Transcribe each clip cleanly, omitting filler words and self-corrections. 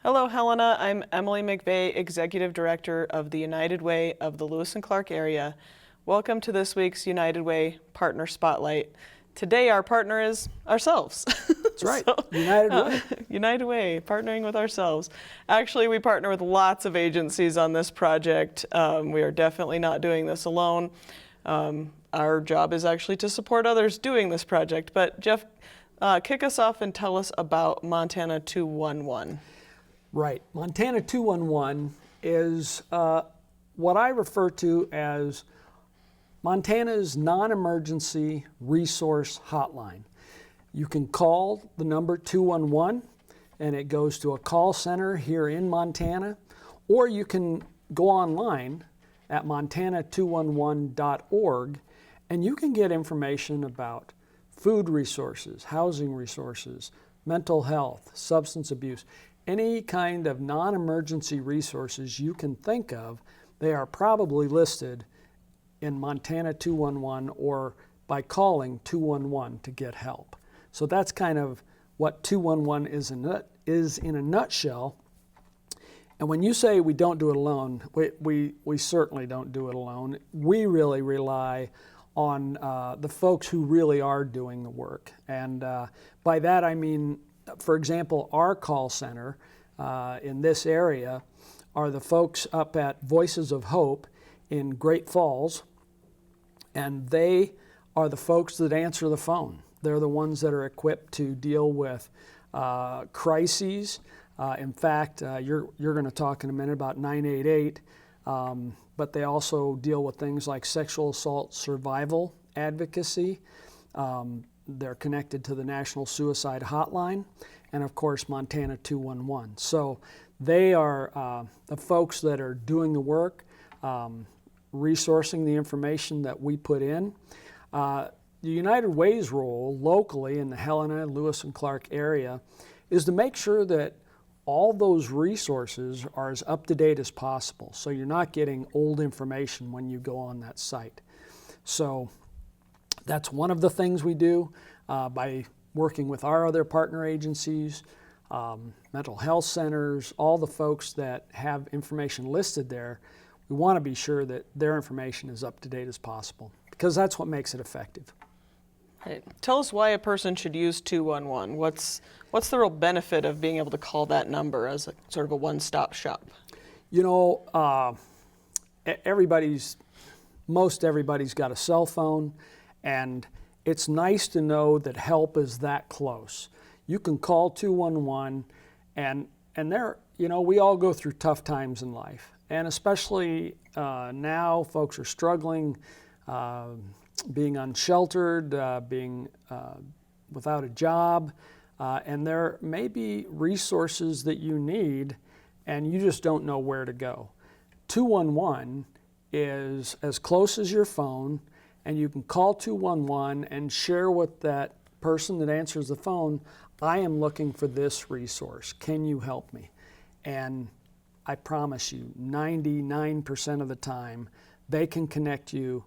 Hello, Helena. I'm Emily McVeigh, Executive Director of the United Way of the Lewis and Clark area. Welcome to this week's United Way Partner Spotlight. Today our partner is ourselves. That's right, United Way. United Way, partnering with ourselves. Actually, we partner with lots of agencies on this project. We are definitely not doing this alone. Our job is actually to support others doing this project. But Jeff, kick us off and tell us about Montana 211. Right. Montana 211 is what I refer to as Montana's non-emergency resource hotline. You can call the number 211 and it goes to a call center here in Montana, or you can go online at montana211.org and you can get information about food resources, housing resources, mental health, substance abuse. Any kind of non-emergency resources you can think of, they are probably listed in Montana 211 or by calling 211 to get help. So that's kind of what 211 is in a nutshell. And when you say we don't do it alone, we certainly don't do it alone. We really rely on the folks who really are doing the work. And by that I mean, for example, our call center in this area are the folks up at Voices of Hope in Great Falls, and they are the folks that answer the phone. They're the ones that are equipped to deal with crises. In fact, you're going to talk in a minute about 988, but they also deal with things like sexual assault survival advocacy. They're connected to the National Suicide Hotline, and of course Montana 211. So they are the folks that are doing the work, resourcing the information that we put in. The United Way's role locally in the Helena, Lewis and Clark area is to make sure that all those resources are as up to date as possible, so you're not getting old information when you go on that site. So that's one of the things we do by working with our other partner agencies, mental health centers, all the folks that have information listed there. We want to be sure that their information is up to date as possible, because that's what makes it effective. Right. Tell us why a person should use 211. What's the real benefit of being able to call that number as a sort of a one-stop shop? You know, most everybody's got a cell phone, and it's nice to know that help is that close. You can call 211, and there, you know, we all go through tough times in life, and especially now, folks are struggling, being unsheltered, being without a job, and there may be resources that you need, and you just don't know where to go. 211 is as close as your phone, and you can call 211 and share with that person that answers the phone, I am looking for this resource. Can you help me? And I promise you, 99% of the time, they can connect you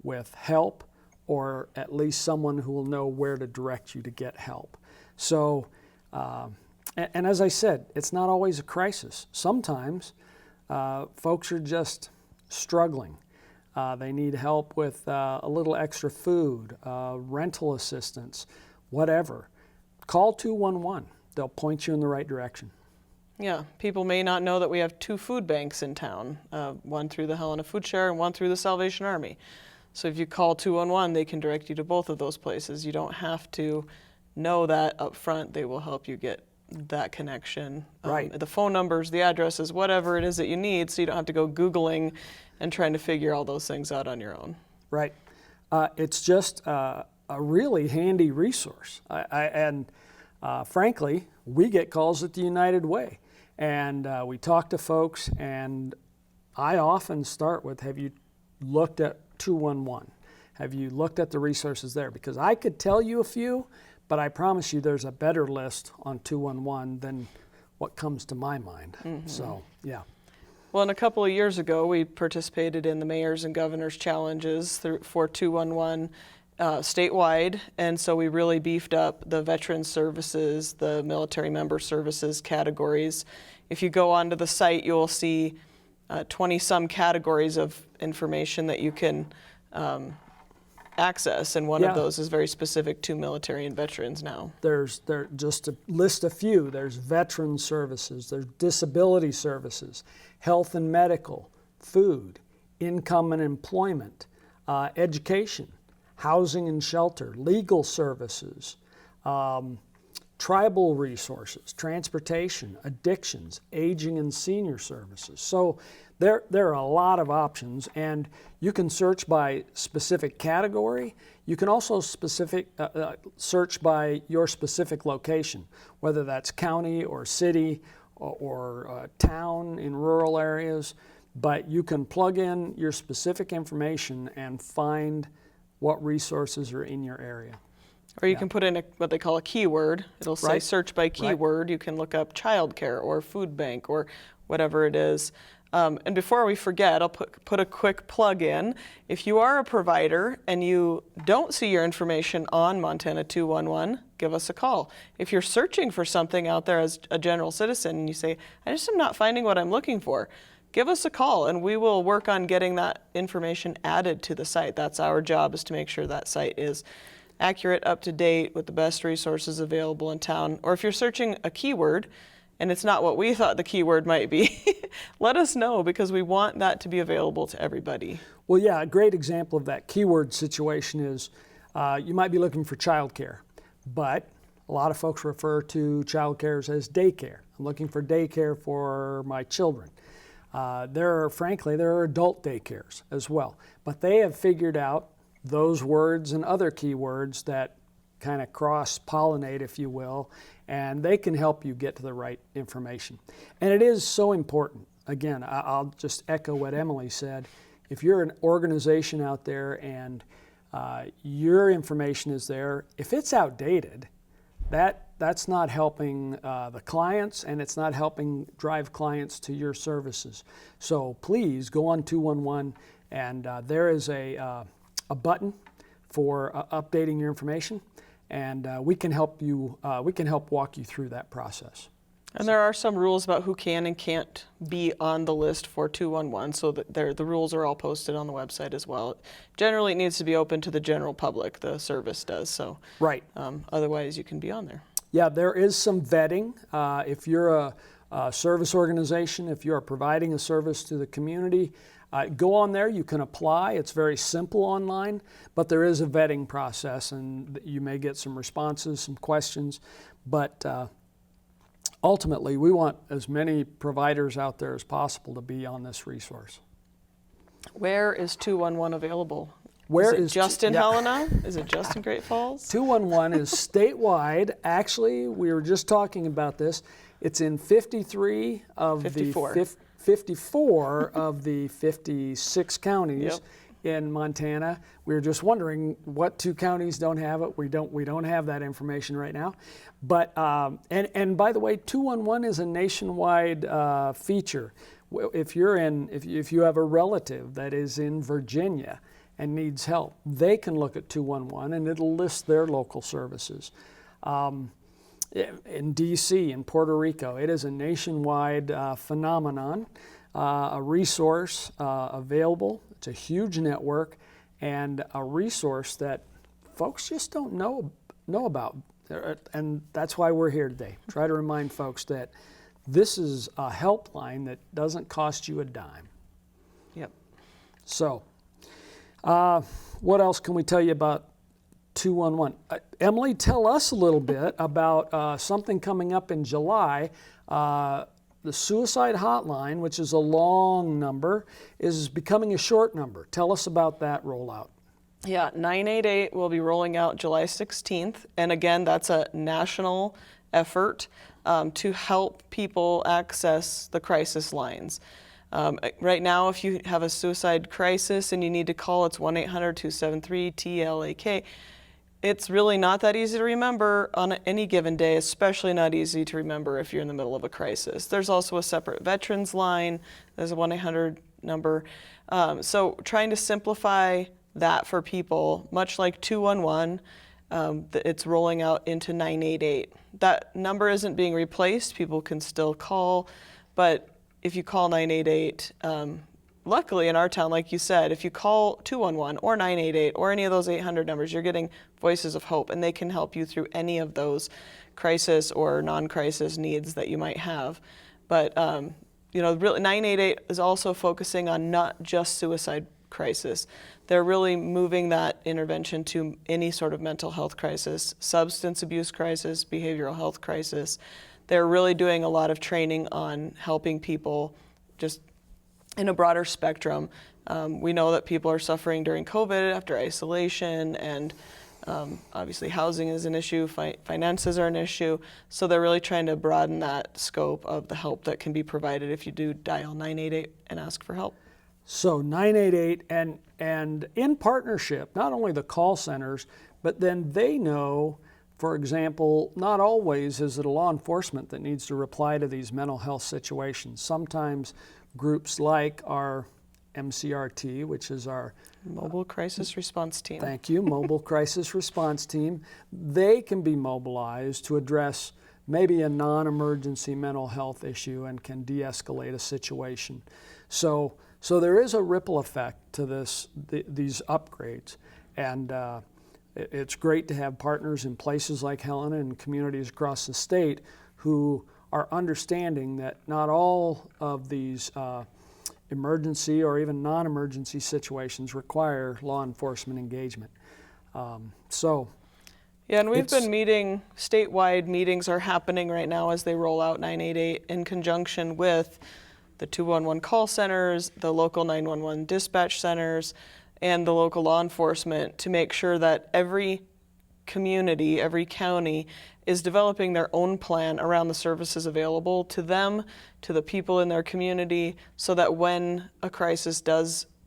with help, or at least someone who will know where to direct you to get help. So, and as I said, it's not always a crisis. Sometimes folks are just struggling. They need help with a little extra food, rental assistance, whatever. Call 211. They'll point you in the right direction. Yeah, people may not know that we have two food banks in town, one through the Helena Food Share and one through the Salvation Army. So if you call 211, they can direct you to both of those places. You don't have to know that up front. They will help you get that connection. Right. The phone numbers, the addresses, whatever it is that you need, so you don't have to go Googling and trying to figure all those things out on your own. Right. It's just a really handy resource. Frankly, we get calls at the United Way, and we talk to folks, and I often start with, have you looked at 211? Have you looked at the resources there? Because I could tell you a few, but I promise you there's a better list on 211 than what comes to my mind. Mm-hmm. So, yeah. Well, and a couple of years ago, we participated in the Mayors and Governors Challenges for 211 statewide, and so we really beefed up the veteran services, the military member services categories if you go onto the site, you will see 20-some categories of information that you can access, and one Yeah. of those is very specific to military and veterans now. Just to list a few, there's veteran services, there's disability services, health and medical, food, income and employment, education, housing and shelter, legal services, tribal resources, transportation, addictions, aging and senior services. So there are a lot of options, and you can search by specific category. You can also search by your specific location, whether that's county or city or town in rural areas. But you can plug in your specific information and find what resources are in your area. Or you can put in what they call a keyword. It'll say Right. search by keyword. You can look up childcare or food bank or whatever it is. And before we forget, I'll put a quick plug in. If you are a provider and you don't see your information on Montana 211, give us a call. If you're searching for something out there as a general citizen and you say, I just am not finding what I'm looking for, give us a call and we will work on getting that information added to the site. That's our job, is to make sure that site is accurate, up to date, with the best resources available in town. Or if you're searching a keyword and it's not what we thought the keyword might be, let us know, because we want that to be available to everybody. Well, yeah, a great example of that keyword situation is you might be looking for childcare, but a lot of folks refer to childcare as daycare. I'm looking for daycare for my children. Frankly, there are adult daycares as well, but they have figured out those words and other keywords that kind of cross-pollinate, if you will, and they can help you get to the right information. And it is so important. Again, I'll just echo what Emily said. If you're an organization out there and your information is there, if it's outdated, that's not helping the clients, and it's not helping drive clients to your services. So please go on 211, and there is a button for updating your information, and we can help you. We can help walk you through that process. And there are some rules about who can and can't be on the list for 211, so that the rules are all posted on the website as well. Generally, it needs to be open to the general public, the service does, so Right. Otherwise you can be on there. Yeah, there is some vetting. If you're a service organization, if you're providing a service to the community, go on there. You can apply. It's very simple online, but there is a vetting process, and you may get some responses, some questions. But ultimately, we want as many providers out there as possible to be on this resource. Where is 211 available? Where is it is just in yeah. Helena? Is it just in Great Falls? 211 is statewide. Actually, we were just talking about this. It's in 53 of 54. the 54 of the 56 counties Yep. in Montana. We were just wondering what two counties don't have it. We don't have that information right now. But and by the way, 211 is a nationwide feature. If you have a relative that is in Virginia and needs help, they can look at 211 and it'll list their local services. In DC, in Puerto Rico, it is a nationwide phenomenon, a resource available. It's a huge network and a resource that folks just don't know about. And that's why we're here today. Try to remind folks that this is a helpline that doesn't cost you a dime. Yep. So, what else can we tell you about 211? Emily, tell us a little bit about something coming up in July. The suicide hotline, which is a long number, is becoming a short number. Tell us about that rollout. Yeah, 988 will be rolling out July 16th. And again, that's a national effort to help people access the crisis lines. Right now, if you have a suicide crisis and you need to call, it's 1-800-273-TLAK. It's really not that easy to remember on any given day, especially not easy to remember if you're in the middle of a crisis. There's also a separate veterans line. There's a 1-800 number. So trying to simplify that for people, much like 211, it's rolling out into 988. That number isn't being replaced. People can still call, But if you call 988, luckily in our town, like you said, if you call 211 or 988 or any of those 800 numbers, you're getting voices of hope, and they can help you through any of those crisis or non-crisis needs that you might have. But really, 988 is also focusing on not just suicide crisis. They're really moving that intervention to any sort of mental health crisis, substance abuse crisis, behavioral health crisis. They're really doing a lot of training on helping people just in a broader spectrum. We know that people are suffering during COVID after isolation, and obviously housing is an issue, finances are an issue, so they're really trying to broaden that scope of the help that can be provided if you do dial 988 and ask for help. So 988 and in partnership, not only the call centers, but then they know, for example, not always is it a law enforcement that needs to reply to these mental health situations. Sometimes groups like our MCRT, which is our Mobile Crisis Response Team. Thank you, Mobile Crisis Response Team, they can be mobilized to address maybe a non-emergency mental health issue and can de-escalate a situation. So there is a ripple effect to these upgrades, and it's great to have partners in places like Helena and communities across the state who are understanding that not all of these emergency or even non-emergency situations require law enforcement engagement. Yeah, and we've been meeting, statewide meetings are happening right now as they roll out 988 in conjunction with the 211 call centers, the local 911 dispatch centers, and the local law enforcement to make sure that every community, every county is developing their own plan around the services available to them, to the people in their community, so that when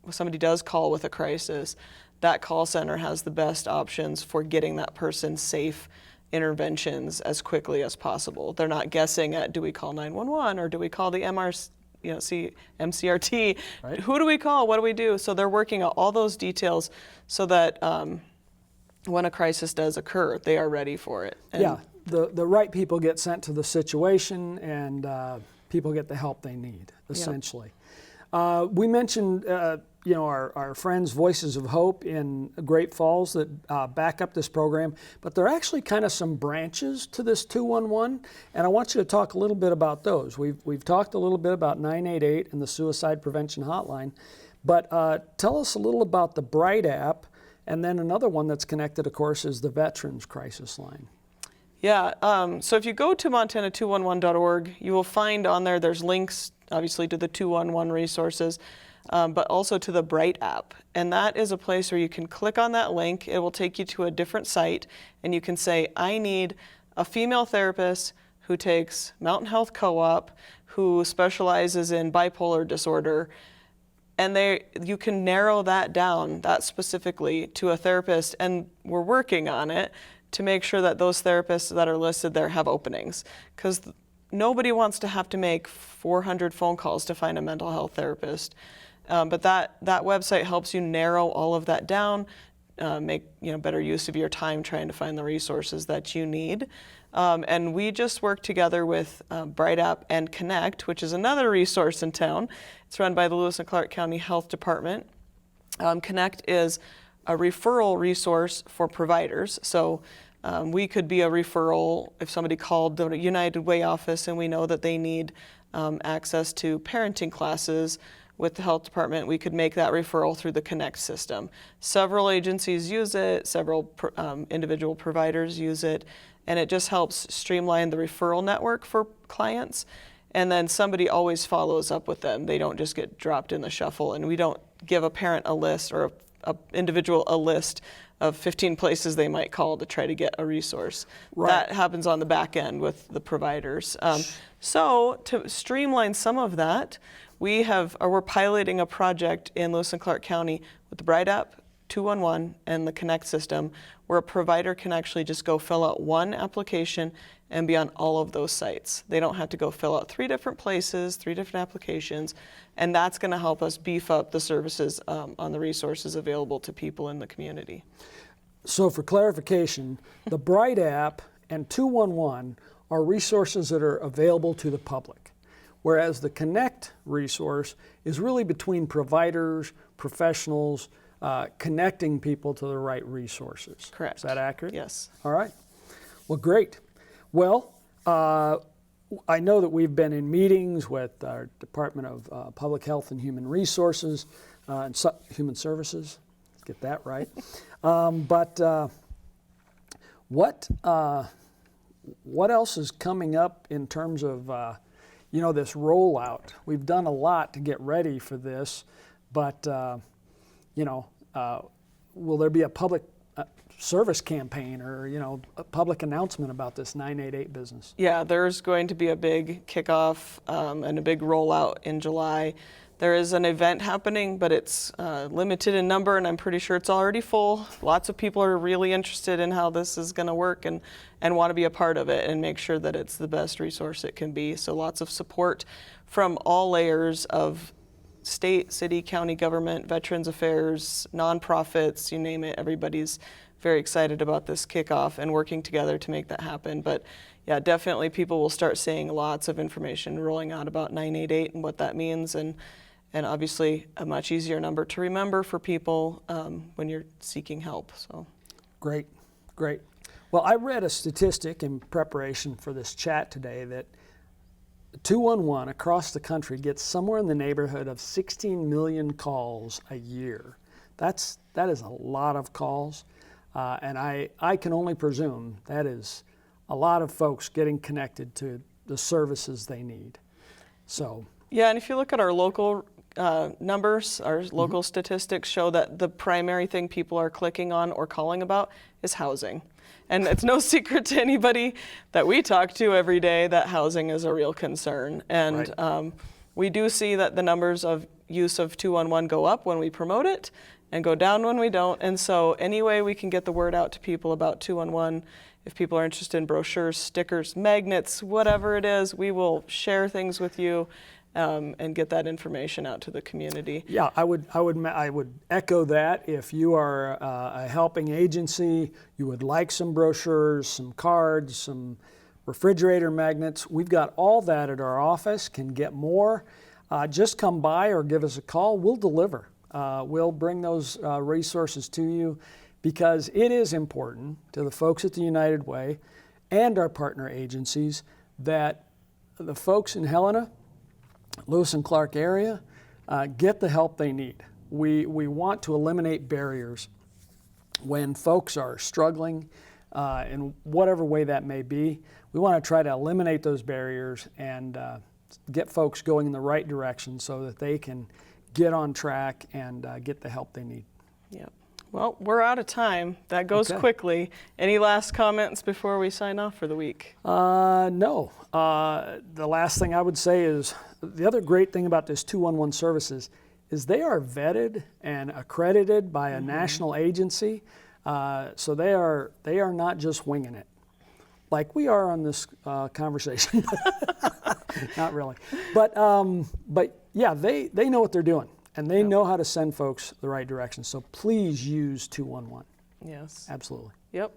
somebody does call with a crisis, that call center has the best options for getting that person safe interventions as quickly as possible. They're not guessing at, do we call 911 or do we call the MCRT? Right. Who do we call? What do we do? So they're working out all those details so that when a crisis does occur, they are ready for it. And yeah, the right people get sent to the situation, and people get the help they need, essentially. Yep. We mentioned our friends Voices of Hope in Great Falls that back up this program, but there are actually kind of some branches to this 211, and I want you to talk a little bit about those. We've talked a little bit about 988 and the suicide prevention hotline, but tell us a little about the Bright app, and then another one that's connected, of course, is the Veterans Crisis Line. Yeah, so if you go to montana211.org, you will find on there's links, obviously, to the 211 resources, but also to the Bright app. And that is a place where you can click on that link. It will take you to a different site, and you can say, I need a female therapist who takes Mountain Health Co-op, who specializes in bipolar disorder. And you can narrow that down, that specifically, to a therapist, and we're working on it to make sure that those therapists that are listed there have openings. Because nobody wants to have to make 400 phone calls to find a mental health therapist. But that website helps you narrow all of that down, make better use of your time trying to find the resources that you need. And we just work together with Bright App and Connect, which is another resource in town. It's run by the Lewis and Clark County Health Department. Connect is a referral resource for providers. So we could be a referral if somebody called the United Way office and we know that they need access to parenting classes with the health department. We could make that referral through the Connect system. Several agencies use it, several individual providers use it, and it just helps streamline the referral network for clients. And then somebody always follows up with them. They don't just get dropped in the shuffle, and we don't give a parent a list or a individual a list of 15 places they might call to try to get a resource. Right. That happens on the back end with the providers. So to streamline some of that, we're piloting a project in Lewis and Clark County with the Bright App, 211, and the Connect system, where a provider can actually just go fill out one application and be on all of those sites. They don't have to go fill out 3 different places, 3 different applications, and that's going to help us beef up the services on the resources available to people in the community. So for clarification, the Bright App and 211 are resources that are available to the public. whereas the Connect resource is really between providers, professionals, connecting people to the right resources. Correct. Is that accurate? Yes. All right. Well, great. Well, I know that we've been in meetings with our Department of Public Health and Human Resources and Human Services. Let's get that right. But what else is coming up in terms of this rollout? We've done a lot to get ready for this, but will there be a public service campaign or a public announcement about this 988 business? Yeah, there's going to be a big kickoff and a big rollout in July. There is an event happening, but it's limited in number, and I'm pretty sure it's already full. Lots of people are really interested in how this is going to work and want to be a part of it and make sure that it's the best resource it can be. So lots of support from all layers of state, city, county government, Veterans Affairs, nonprofits, you name it. Everybody's very excited about this kickoff and working together to make that happen. But yeah, definitely people will start seeing lots of information rolling out about 988 and what that means, and obviously a much easier number to remember for people when you're seeking help. So great. Well, I read a statistic in preparation for this chat today that 211 across the country gets somewhere in the neighborhood of 16 million calls a year. That is a lot of calls. And I can only presume that is a lot of folks getting connected to the services they need. So yeah, and if you look at our local numbers, our local statistics show that the primary thing people are clicking on or calling about is housing. And it's no secret to anybody that we talk to every day that housing is a real concern. And right. We do see that the numbers of use of 211 go up when we promote it and go down when we don't. And so any way we can get the word out to people about 211, if people are interested in brochures, stickers, magnets, whatever it is, we will share things with you and get that information out to the community. Yeah, I would echo that. If you are a helping agency, you would like some brochures, some cards, some refrigerator magnets, we've got all that at our office. Can get more, just come by or give us a call. We'll deliver. We'll bring those resources to you, because it is important to the folks at the United Way and our partner agencies that the folks in Helena, Lewis and Clark area get the help they need. We want to eliminate barriers when folks are struggling in whatever way that may be. We want to try to eliminate those barriers and get folks going in the right direction so that they can get on track and get the help they need. Yep. Well, we're out of time. That goes quickly. Any last comments before we sign off for the week? No. The last thing I would say is the other great thing about this 211 services is they are vetted and accredited by a national agency. So they are not just winging it like we are on this conversation. Not really. But yeah, they know what they're doing. And they know how to send folks the right direction. So please use 211. Yes. Absolutely. Yep.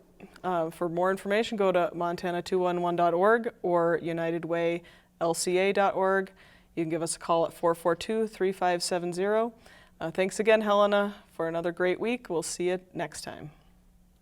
For more information, go to montana211.org or unitedwaylca.org. You can give us a call at 442-3570. Thanks again, Helena, for another great week. We'll see you next time.